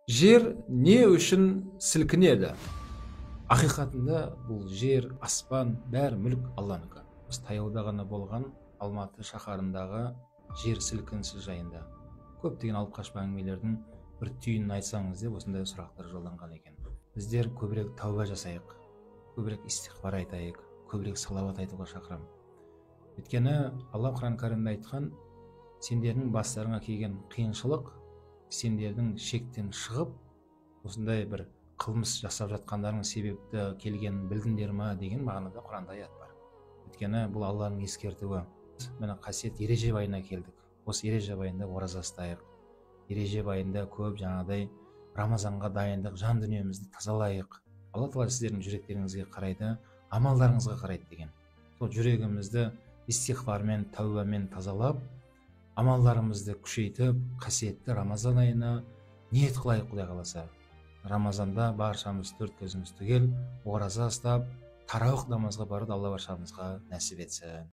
Жер не үшін сілкінеді? Ақиқатында бұл жер, аспан, бәрі мүлік Алланікі. Біз таяуда ғана болған Алматы шаһарындағы жер сілкінісі жайында көптеген алып қашпа әңгімелердің бір түйінін айтсаңыз деп осындай сұрақтар жолданған екен. Біздер көбірек тәуба жасайық, көбірек истиғфар айтайық, көбірек салауат айтуға шақырамын. Өйткені Алла Құран кәрімде айтқан, сендердің бастарыңа келген қиыншылық сендердің шектен шығып, осындай бір қылмыс жасап жатқандарың себепті келгенін білдіңдер ма деген мағынада Құранда аят бар. Өйткені бұл Алланың ескертуі. Міне қасиет Ережеп айына келдік. Осы Ережеп айында ораза ұстайық. Ережеп айында көп жаңағыдай Рамазанға дайындық, жан дүниемізді тазалайық. Алла Тағала сіздердің жүректеріңізге қарайды, амалдарыңызға қарайды деген. Сол жүрегімізді истиғфармен, тәубамен тазалап, амалдарымызды күшейтіп, қасиетті Рамазан айына ниет қылайық. Құдай қаласа, Рамазанда баршамыз төрт көзіміз түгел ораза ұстап, тарауих намазға баруды Алла баршамызға нәсіп етсін.